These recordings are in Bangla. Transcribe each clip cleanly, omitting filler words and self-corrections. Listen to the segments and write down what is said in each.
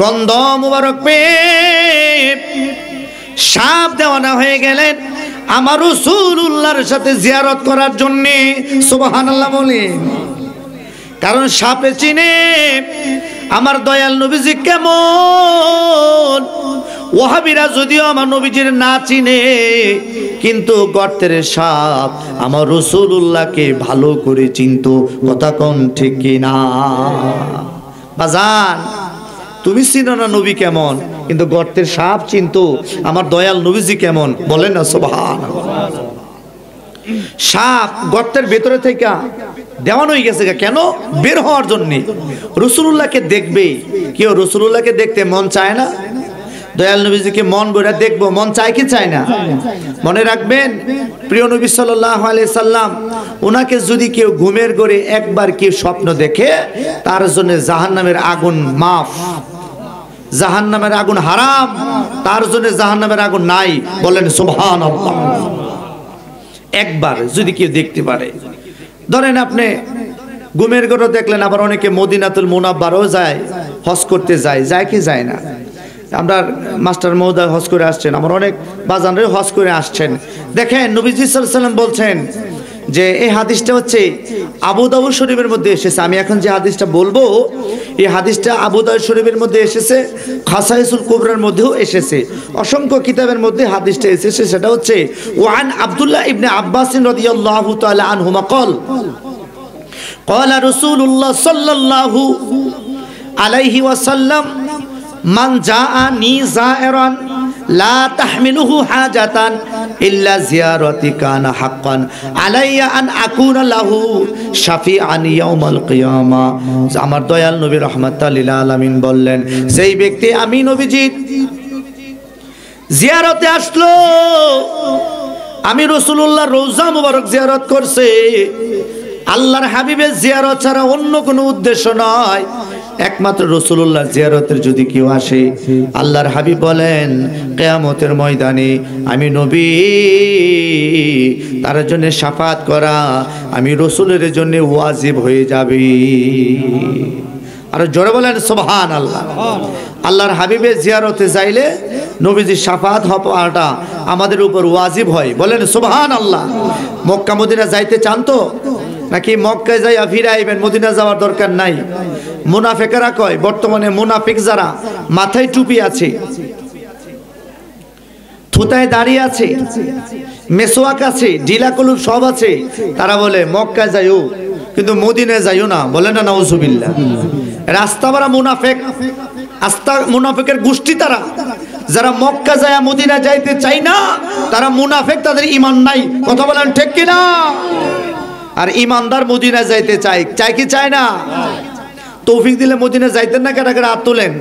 গন্ধ মুবারক পেয়ে সাপ দেওয়ানা হয়ে গেলেন আমার রাসূলুল্লাহর সাথে জিয়ারত করার জন্য। সুবহানাল্লাহ বলেন। কারণ সাপে চিনে আমার দয়াল নবীজি কেমন। ওয়াহাবিরা যদিও আমার নবীজির না চিনে, কিন্তু গর্তের সাপ আমার রাসূলুল্লাহকে ভালো করে চিনতো। কথা কোন ঠিক কিনা? বাজান, তুমি চিনো না নবী কেমন, কিন্তু গর্তের সাপ চিনতো আমার দয়াল নবীজি কেমন। বলেন না সুবহানাল্লাহ। সাপ গর্তের ভেতরে থেকে দেওয়ানো হয়ে গেছে কেন? বের হওয়ার জন্য। রাসূলুল্লাহকে দেখবে কেউ, রাসূলুল্লাহকে দেখতে মন চায় না? দয়াল নবীজিকে মন ভরে দেখবো, মন চায় কি চায় না? মনে রাখবেন, প্রিয় নবী সাল্লাল্লাহু আলাইহি সাল্লাম ওনাকে যদি কেউ ঘুমের ঘরে একবার কেউ স্বপ্ন দেখে, তার জন্য জাহান্নামের আগুন মাফ, জাহান্নামের আগুন হারাম, তার জন্য জাহান্নামের আগুন নাই। বলেন সুবহানাল্লাহ। একবার যদি কেউ দেখতে পারে, ধরেন আপনি ঘুমের ঘরে দেখলেন, আবার অনেকে মদিনাতুল মুনাব্বারও যায়, হজ করতে যায় কি যায় না? আমরা মাস্টার মহোদয় হজ করে আসছেন, আমার অনেক বাজানরা হজ করে আসছেন। দেখেন নবীজি সাল্লাল্লাহু আলাইহি ওয়াসাল্লাম বলছেন যে এই হাদিসটা হচ্ছে আবু দাউদ শরীফের মধ্যে এসেছে। আমি এখন যে হাদিসটা বলবো, এই হাদিসটা আবু দাউদ শরীফের মধ্যে এসেছে, খাসাইসুল কুবরার মধ্যেও এসেছে, অসংখ্য কিতাবের মধ্যে হাদিসটা এসেছে। সেটা হচ্ছে ওয়ান আব্দুল্লাহ ইবনে আব্বাস রাদিয়াল্লাহু তাআলা আনহুমা قال قال رسول الله صلى الله عليه وسلم من جاءني زائرا لا تحمله حاجة إلا زيارتي كان حقا علي أن أكون له شفيعا يوم القيامة। আমার দয়াল নবী রাহমাতুল লিল আলামিন বললেন, সেই ব্যক্তি আমি নবীজি জিয়ারতে আসলো, আমি রাসূলুল্লাহর রওজা মুবারক জিয়ারত করছে, আল্লাহর হাবিবের জিয়ারত ছাড়া অন্য কোনো উদ্দেশ্য নয়, একমাত্র রাসূলুল্লাহ জিয়ারতের যদি কেউ আসে, আল্লাহর হাবিব বলেন কিয়ামতের ময়দানে আমি নবী তার জন্য শাফাত করা আমি রাসূলের জন্য ওয়াজিব হয়ে যাবে। আর জোরে বলেন সুবহানাল্লাহ। আল্লাহর হাবিবের জিয়ারতে যাইলে নবীজির শাফাত হওয়াটা আমাদের উপর ওয়াজিব হয়। বলেন সুবহানাল্লাহ। মক্কা মদিনা যাইতে চান তো নাকি মক্কায় যাইয়া ফিরে আইবেন, মদিনা যাওয়ার দরকার নাই? মুনাফিকরা কয়, বর্তমানে মুনাফিক যারা মাথায় টুপি আছে, থুতায় দাঁড়িয়ে আছে, মেসওয়াক আছে, ঢিলা কলুর সব আছে, তারা বলে মক্কায় যাইও কিন্তু মদিনায় যাইও না। বলে না নাউজুবিল্লাহ। রাস্তা ভরা মুনাফিক, আস্তা মুনাফিকের গোষ্ঠী তারা, যারা মক্কা যায় মদিনা যাইতে চায় না, তারা মুনাফিক, তাদের ঈমান নাই। কথা বলেন ঠিক কিনা? আর ঈমানদার মদিনা যাইতে চায়, চায় কি চায় না? তৌফিক দিলে মদিনা যাইতেন না? কারা কারা হাত তোলেন?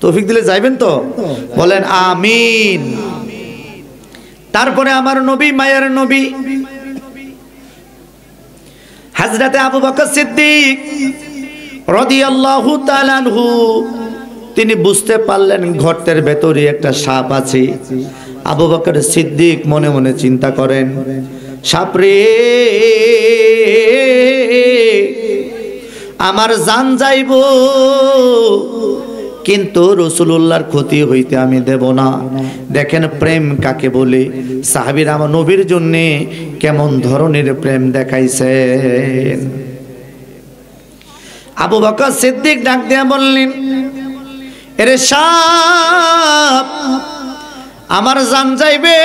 তৌফিক দিলে যাইবেন তো? বলেন আমিন। তারপরে আমার নবী, মায়ের নবী হযরতে আবু বকর সিদ্দিক রাদিয়াল্লাহু তাআলা আনহু, তিনি বুঝতে পারলেন গর্তের ভেতরে একটা সাপ আছে। আবু বকর সিদ্দিক মনে মনে চিন্তা করেন, সাপরে আমার জান যাইব, কিন্তু রাসূলুল্লাহর ক্ষতি হইতে আমি দেব না। দেখেন প্রেম কাকে বলে। সাহাবীরা আমার নবীর জন্য কেমন ধরনের প্রেম দেখাইছেন। আবু বকর সিদ্দিক ডাক দিয়া বললেন, এরে সাপ, আমার জান যাইবে,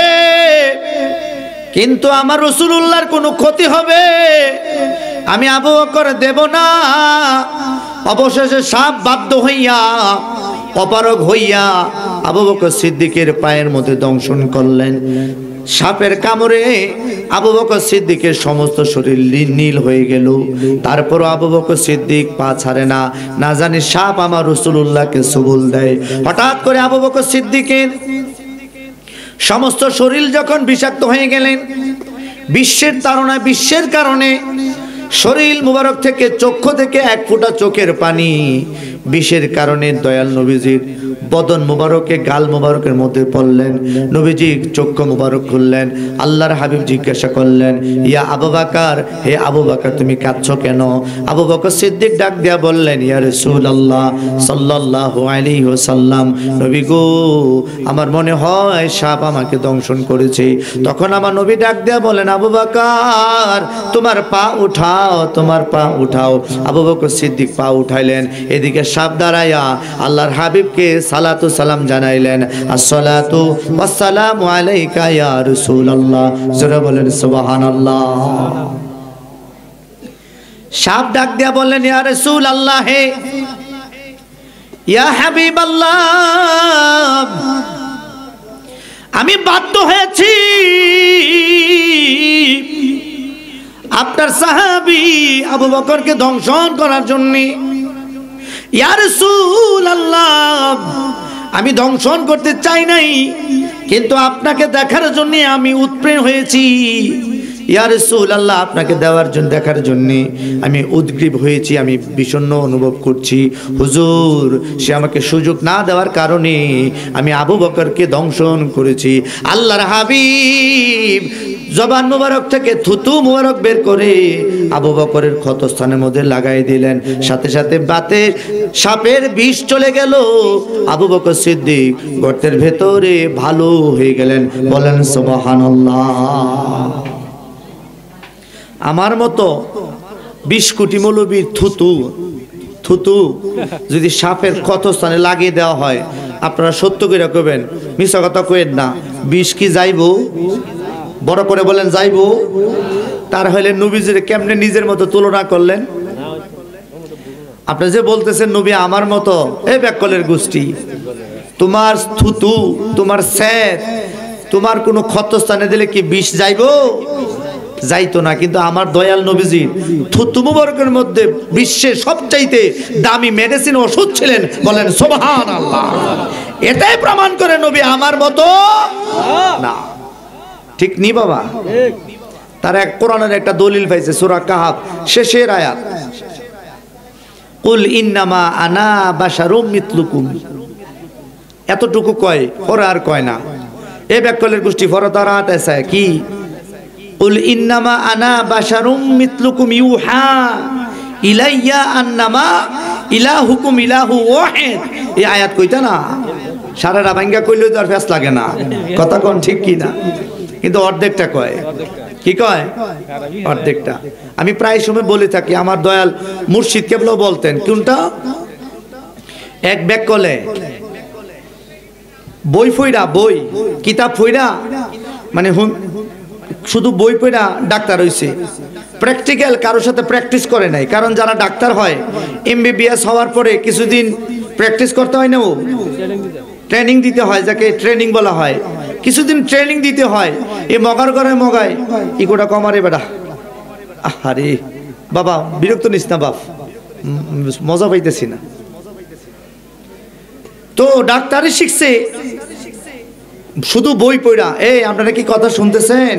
কিন্তু আমার রাসূলুল্লাহর কোনো ক্ষতি হবে, আমি আবু বকর দেব না। অবশেষে সাপ বাধ্য হইয়া, অপারগ হইয়া আবু বকর সিদ্দিকের পায়ের মধ্যে দংশন করলেন। সাপের কামড়ে আবু বকর সিদ্দিকের সমস্ত শরীর নীল হয়ে গেল। তারপর আবু বকর সিদ্দিক পা ছাড়ে না, না জানি সাপ আমার রাসূলুল্লাহকে সবল দেয়। হঠাৎ করে আবু বকর সিদ্দিকের সমস্ত শরীর যখন বিষাক্ত হয়ে গেলেন, বিশ্বের তাড়নায়, বিশ্বের কারণে শরীর মুবারক থেকে, চক্ষু থেকে এক ফোঁটা চোখের পানি বিষের কারণে দয়াল নবীজির বদন মুবারকে গাল মুবারকের মধ্যে পড়লেন। নবীজি চক্ষু মুবারক খুললেন। আল্লাহর হাবিব জিজ্ঞাসা করলেন, ইয়া আবু বকর, হে আবু বকর তুমি কাঁদছো কেন? আবু বকর সিদ্দিক ডাক দিয়া বললেন, ইয়া রাসূলুল্লাহ সাল্লাল্লাহু আলাইহি ওয়াসাল্লাম, নবী গো আমার মনে হয় সাপ আমাকে দংশন করেছে। তখন আমার নবী ডাক দিয়া বলেন, আবু বকর তোমার পা উঠাও, তোমার পা উঠাও। আবু বকর সিদ্দিক পা উঠাইলেন। এদিকে সাপ দাঁড়াইয়া আল্লাহর হাবিবকে সালাতু সালাম জানাইলেন, আসসালাতু ওয়াসসালামু আলাইকা ইয়া রাসূলুল্লাহ। জোরে বলেন সুবহানাল্লাহ। সাপ ডাক দিয়া বললেন, ইয়া রাসূলুল্লাহ, হে ইয়া হাবিবাল্লাহ, আমি বাধ্য হয়েছি আপনার সাহাবী আবু বকরকে দংশন করার জন্য। ইয়া রাসূলুল্লাহ, আমি দংশন করতে চাই নাই, কিন্তু আপনাকে দেখার জন্য আমি উৎপ্রেরণ হয়েছি। ইয়া রাসূলুল্লাহ, আপনাকে দেখার জন্য আমি উদ্গ্রীব হয়েছি, আমি বিষণ্ণ অনুভব করছি। হুজুর সে আমাকে সুযোগ না দেওয়ার কারণে আমি আবু বকরকে দংশন করেছি। আল্লাহর হাবিব জবান মুবারক থেকে থুতু মুবারক বের করে আবু বকরের ক্ষতস্থানের মধ্যে লাগাই দিলেন। সাথে সাথে বাতে সাপের বিষ চলে গেল। আবু বকর সিদ্দিক গর্তের ভেতরে ভালো হয়ে গেলেন। বলেন সুবহানাল্লাহ। আমার মতো 20 কোটি মৌলবীর থুতু যদি সাপের ক্ষতস্থানে লাগিয়ে দেওয়া হয়, আপনারা সত্য করে কইবেন, মিছা কথা কইেন না, বিষ কি যাইবো? বড় করে বলেন যাইবো? তার হইলে নবীজির কেমনে নিজের মতো তুলনা করলেন? আপনি যে বলতেছেন নবী আমার মতো, এই ব্যাককলের গোষ্ঠী, তোমার থুতু, তোমার স্যার, তোমার কোনো ক্ষতস্থানে দিলে কি বিষ যাইবো? যাইতো না। কিন্তু আমার দয়াল নবীজি থুতু মুবারকের মধ্যে বিশ্বের সবচাইতে দামি মেডিসিন ওষুধ ছিলেন। বলেন সুবহানাল্লাহ। এটাই প্রমাণ করে নবী আমার মতো না। ঠিক নি বাবা? তার এক কোরআনের একটা দলিল পাইছে, সূরা কাহাফ শেষের আয়াত, কুল ইন্নামা আনা বাশারুম মিতলুকুম। এতটুকু কয়, পরে আর কয় না। এ ব্যাককলের গোষ্ঠী ফরতারাত আছে কি, কুল ইন্নামা আনা বাশারুম মিতলুকুম ইউহা ইলাইয়া আন্নামা ইলাহুকুম ইলাহু ওয়াহিদ। এই আয়াত কইতা না, সারাটা ভাঙ্গা কইলেও তো আর ফেস লাগে না। কথা কোন ঠিক কি না? কিন্তু অর্ধেকটা কয়। কি কয়? অর্ধেকটা। আমি প্রায় সময় বলে থাকি, আমার দয়াল মুর্শিদ কেবলও বলতেন, কোনটা? এক ব্যাককলে বই ফইরা, বই কিতাব ফইরা, মানে শুধু বই পড়া ডাক্তার হইছে, প্র্যাকটিক্যাল কারোর সাথে প্র্যাকটিস করে নাই। কারণ যারা ডাক্তার হয় MBBS হওয়ার পরে কিছুদিন প্র্যাকটিস করতে হয় না, ও ট্রেনিং দিতে হয়, যাকে ট্রেনিং বলা হয়। কিছুদিন ট্রেনিং দিতে হয়। এই মগার ঘরে মগায় ইগোটা কমারে বেটা, আরে বাবা বিরক্ত নিস না বাপ, মজা পাইতেছি না। তো ডাক্তারই শিখছে শুধু বই পড়া। এই আপনারা কি কথা শুনতেছেন?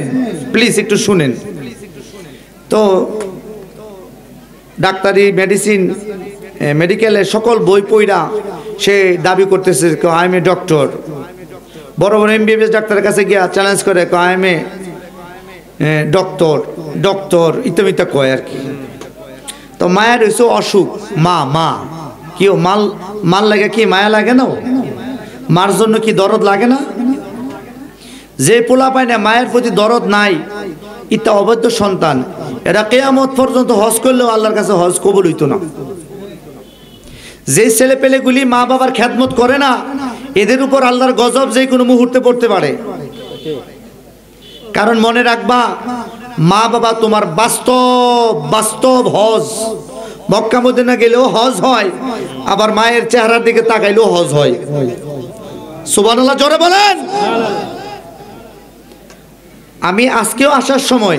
প্লিজ একটু শুনেন। তো ডাক্তারি মেডিসিন মেডিকেলের সকল বই পড়া সে দাবি করতেছে, আই এম এ ডক্টর। বড় বড় MBBS ডাক্তারের কাছে গিয়া চ্যালেঞ্জ করে, আই এম এ ডক্টর ইত্যাদি কয় আর কি। তো মায়ের হয়েছে অসুখ, মা কি মাল লাগে, কি মায়া লাগে না? মার জন্য কি দরদ লাগে না? যে পোলা পায় না মায়ের প্রতি দরদ নাই, ইটা অবৈধ সন্তান। এরা কিয়ামত পর্যন্ত হজ করলেও আল্লাহর কাছে হজ কবুল হইতো না। যে ছেলে পেলেগুলি মা বাবার খেদমত করে না, এদের উপর আল্লাহর গজব যে কোনো মুহূর্তে পড়তে পারে। কারণ মনে রাখবা, মা বাবা তোমার বাস্তব হজ। মক্কা মদিনা গেলেও হজ হয়, আবার মায়ের চেহারার দিকে তাকাইলেও হজ হয়। সুবহানাল্লাহ জোরে বলেন। আমি আজকেও আসার সময়,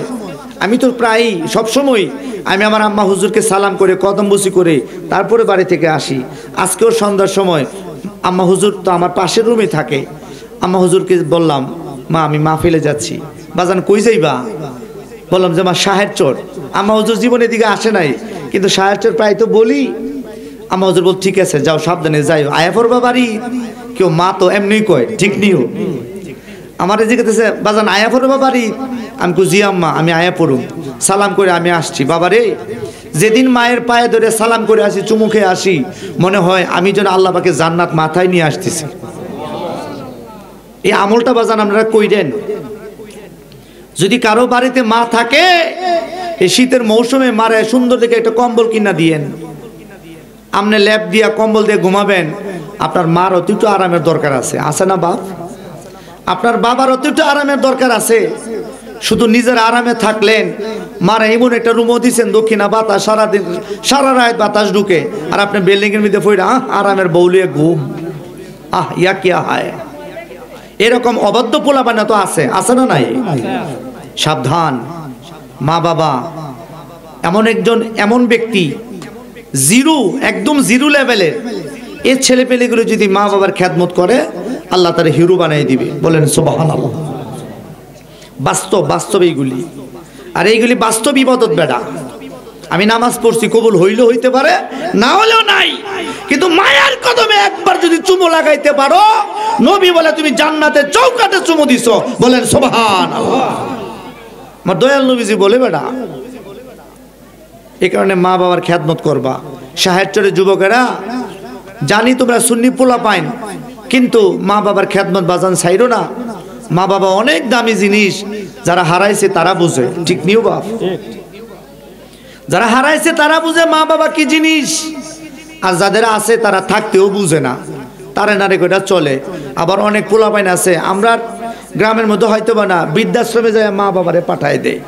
আমি তো প্রায় সব সময় আমি আমার আম্মা হুজুরকে সালাম করে কদম বসি করে তারপরে বাড়ি থেকে আসি। আজকেও সন্ধ্যার সময় আম্মা হুজুর তো আমার পাশের রুমে থাকে। আম্মা হুজুরকে বললাম, মা আমি মাহফিলে যাচ্ছি। বাজান কই যাইবা? বললাম যে মা সাহের চর। আম্মা হুজুর জীবনের দিকে আসে নাই, কিন্তু সাহের চর প্রায় তো বলি। আম্মা হুজুর বল ঠিক আছে যাও সাবধানে যাই আয়া পড়বা বাড়ি কেউ মা তো এমনি কয় ঠিক নিও আমার জিজ্ঞেস বাজান আয়া পড়বা বাড়ি আমি জি আম্মা আমি আয়া পড়ুম সালাম করে আমি আসছি বাবা রে যেদিন মায়ের পায়ে ধরে সালাম করে আসি চুমু খেয়ে আসি মনে হয় আমি যেন আল্লাহ পাকে জান্নাত মাথায় নিয়ে আসতেছি এই আমলটা বাজান আপনারা কইরেন যদি কারো বাড়িতে মা থাকে এই শীতের মৌসুমে মারে সুন্দর দেখে একটা কম্বল কিনা দিয়েন আপনি ল্যাপ দিয়া কম্বল দিয়ে ঘুমাবেন আপনার মার অতিরিক্ত আরামের দরকার আছে আছে না বাপ আপনার বাবার অতিরিক্ত আরামের দরকার আছে শুধু নিজের আরামে থাকলেন মারা এমন একটা রুমও দিচ্ছেন দক্ষিণা বাতাস সারাদিন সারা রাত বাতাস ঢুকে আর আপনি বিল্ডিং এর মধ্যে পড়ে আরামের বউলিয়ে ঘুম ইয়া কিয়া হায় এরকম অবাধ্য পোলাপানা তো আছে আছে না নাই সাবধান মা বাবা এমন ব্যক্তি জিরো একদম জিরো লেভেলের এই ছেলে পেলেগুলো যদি মা বাবার খেদমত করে আল্লাহ তার হিরো বানিয়ে দিবে বলেন সুবহানাল্লাহ বাস্তব এইগুলি আর এইগুলি বাস্তব ইবাদত বেটা আমি নামাজ পড়ছি কবুল হইলেও হইতে পারে না হলেও নাই কিন্তু মায়ের কদমে একবার যদি চুমো লাগাইতে পারো নবী বলে তুমি জান্নাতের চৌকাঠে চুমো দিছো বলেন সুবহানাল্লাহ আমার দয়াল নবীজি বলে বেটা এই কারণে মা বাবার খেদমত করবা সাহেবচরের যুবকেরা জানি তোমরা সুন্নি পোলা পাইন কিন্তু মা বাবার খেদমত বাজান ছাইরো না মা বাবা অনেক দামি জিনিস যারা হারাইছে তারা বুঝে ঠিক নিও বাপ যারা হারাইছে তারা বুঝে মা বাবা কি জিনিস আর যাদের আছে তারা থাকতেও বুঝে না তারা নারে কইটা চলে আবার অনেক পোলা পাইন আছে আমরা গ্রামের মধ্যে হয়তো বা না বৃদ্ধাশ্রমে যায় মা বাবারে পাঠায় দেয়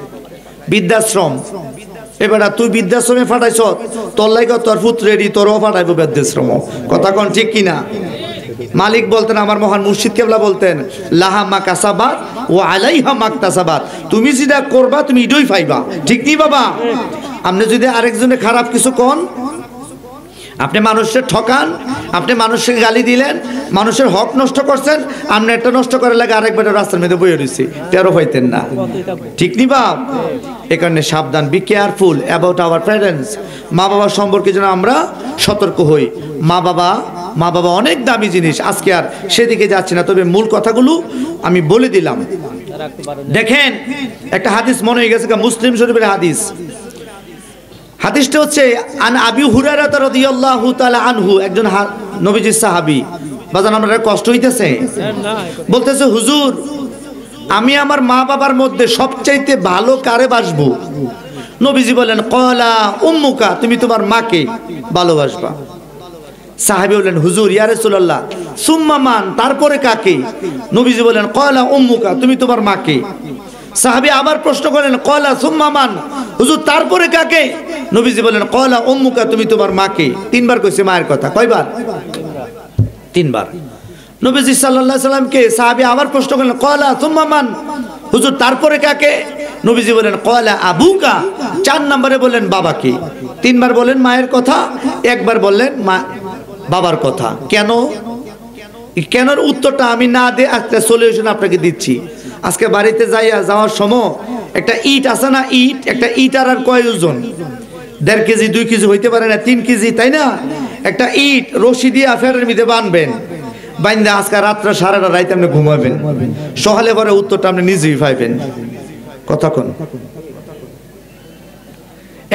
বৃদ্ধাশ্রম এবারে তুই বৃদ্ধাশ্রমে পাঠাইছ তোর লাগে তোর পুত্রেরই তোরও পাঠাইবো বৃদ্ধাশ্রম কথা কোন ঠিক কিনা মালিক বলতেন আমার মহান মুর্শিদ কেবলা বলতেন লাহা মা কাসাবাত ও আলাইহা মাকতাসাবাত তুমি যেটা করবা তুমি এটাই পাইবা ঠিক নি বাবা আপনি যদি আরেকজনে খারাপ কিছু কোন আপনি মানুষের ঠকান আপনি মানুষকে গালি দিলেন মানুষের হক নষ্ট করছেন আপনি একটা নষ্ট করার লাগে আরেকবার রাস্তার মধ্যে বইয়ে রয়েছি তেরো পাইতেন না ঠিক নি বাপ এ কারণে সাবধান be careful about our parents মা বাবা সম্পর্কে যেন আমরা সতর্ক হই মা বাবা অনেক দামি জিনিস আজকে আর সেদিকে যাচ্ছে না তবে মূল কথাগুলো আমি বলে দিলাম দেখেন একটা হাদিস মনে হয়ে গেছে মুসলিম শরীফের হাদিসটা হচ্ছে আন আবি হুরায়রা রাদিয়াল্লাহু তাআলা আনহু একজন নবীজির সাহাবী বাজান আপনাদের কষ্ট হইতেছে বলতেছে হুজুর আমি আমার মা বাবার মধ্যে সবচাইতে ভালো কারে বাসবো নবীজি বলেন ক্বালা উম্মুকা তুমি তোমার মাকে ভালোবাসবা সাহাবী বললেন হুজুর ইয়া রাসূলুল্লাহ সুম্মা মান তারপরে কাকে নবীজি বলেন ক্বালা উম্মুকা তুমি তোমার মাকে সাহাবী আবার প্রশ্ন করেন ক্বালা সুম্মা মান হুজুর তারপরে কাকে নবীজি বলেন ক্বালা উম্মুকা তুমি তোমার মাকে তিনবার কইছে মায়ের কথা কয়বার তিনবার নবীজি সাল্লাল্লাহু আলাইহি সাল্লামকে সাহাবী আবার প্রশ্ন করলেন ক্বালা সুম্মা মান হুজুর তারপরে কাকে নবীজি বলেন ক্বালা আবুকা চার নম্বরে বলেন বাবাকে তিনবার বলেন মায়ের কথা একবার বললেন মা বাবার কথা কেন কেনর উত্তরটা আমি না দিয়ে একটা সলিউশন আপনাকে দিচ্ছি আজকে বাড়িতে যাওয়ার সময় একটা ইট আছে না ইট একটা ইট আর কয় ওজন 1.5 কেজি 2 কেজি হইতে পারে না 3 কেজি তাই না একটা ইট রশি দিয়ে ফেরের মধ্যে বাঁধবেন বাইন্দা আজকে রাত্রে সারাটা রাত আপনি ঘুমাবেন সকালে পরে উত্তরটা আপনি নিজেই পাইবেন কতক্ষণ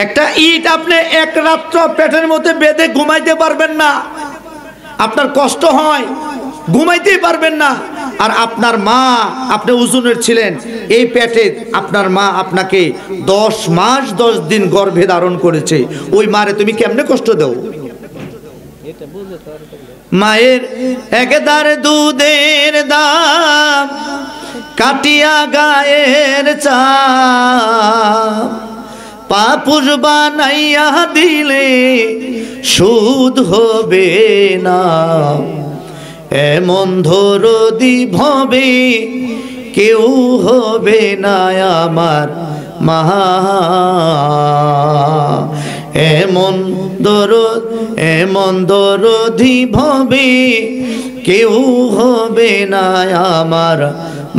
একটা ইট আপনি এক রাত্র পেটের মধ্যে বেঁধে ঘুমাইতে পারবেন না আপনার কষ্ট হয় ঘুমাইতেই পারবেন না আর আপনার মা আপনি ওজনের ছিলেন এই পেটে আপনার মা আপনাকে 10 মাস 10 দিন গর্ভে ধারণ করেছে ওই মারে তুমি কেমনে কষ্ট দাও মায়ের একদার দুধের দাম কাটিয়া গায়ের চাপ পাপুষ বানাইয়া দিলে সুদ হবে না এমন দরদি ভবে কেউ হবে না আমার মা এমন দরদি ভবে কেউ হবে না আমার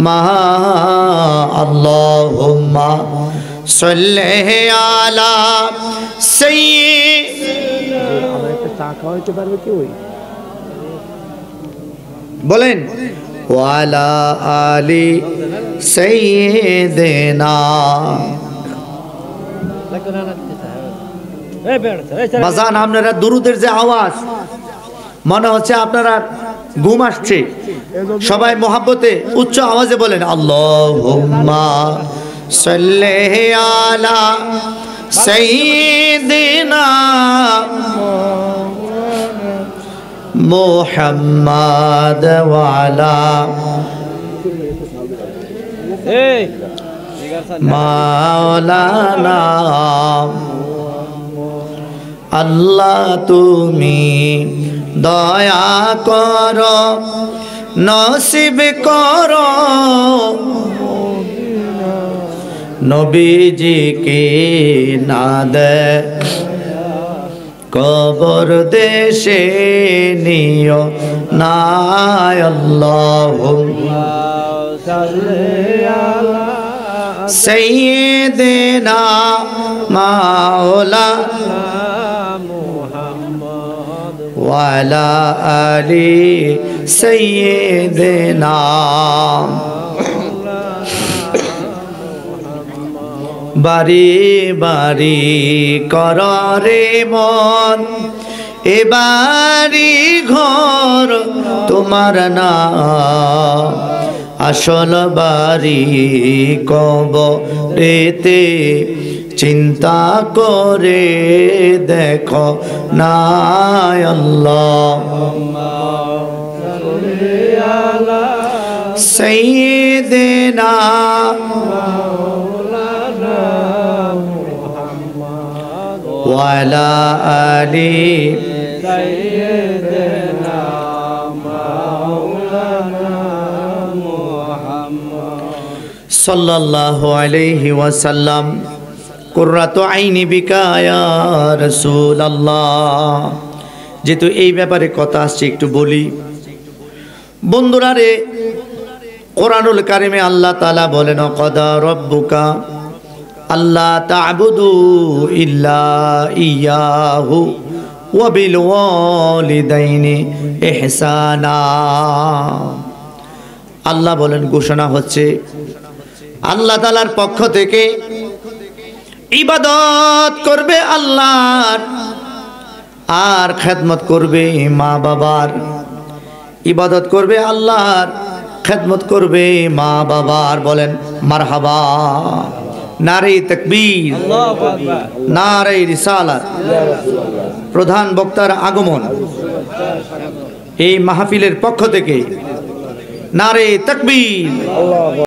মা আল্লাহুম্মা সাল্লি আলা সাইয়্যিদিনা চা খাওয়াইতে পারবে কি ওই বলেন ওয়ালা আলি সাইয়্যিদিনা। বাজান আপনারা দুরুদের যে আওয়াজ মনে হচ্ছে আপনারা ঘুম আসছে, সবাই মোহাব্বতে উচ্চ আওয়াজে বলেন আল্লাহুম্মা সাল্লি আলা সাইয়্যিদিনা মুহাম্মাদ ওয়া আলা মাওলানা। আল্লাহ তুমি দয়া করো নসিব করো নবীজিকে না দে কবর দেশে নিও না। আল্লাহুম্মা সাল্লি আলা সাইয়্যিদিনা মাওলানা মুহাম্মদ ওয়া আলা আলি সাইয়্যিদিনা। বাড়ি বাড়ি কররে মন এবারি ঘর তোমার না, আসল বাড়ি কবরেতে চিন্তা করে দেখো না। আল্লাহুম্মা সাল্লি আলা সাইয়্যিদিনা ওয়া আলা আলি সাইয়্যিদিনা মাওলানা মুহাম্মদ সাল্লাল্লাহু আলাইহি ওয়াসাল্লাম। কুররাতু আইনি বিকা ইয়া রাসূলুল্লাহ। যেহেতু এই ব্যাপারে কথা আসছে একটু বলি। বন্ধুরা রে, কোরআনুল কারিমে আল্লাহ তাআলা বলেন ক্বাদা রাব্বুকা আল্লাহ তা'বুদু ইল্লা ইয়াহু ওয়া বিল ওয়ালিদাইনি ইহসানা। আল্লাহ বলেন ঘোষণা হচ্ছে আল্লাহ তাআলার পক্ষ থেকে ইবাদত করবে আল্লাহর, আর খেদমত করবে মা বাবার। ইবাদত করবে আল্লাহর, খেদমত করবে মা বাবার। বলেন মারহাবা। নারে তাকবীর, নারে রিসালাত। প্রধান বক্তার আগমন এই মাহফিলের পক্ষ থেকে নারে তাকবীর।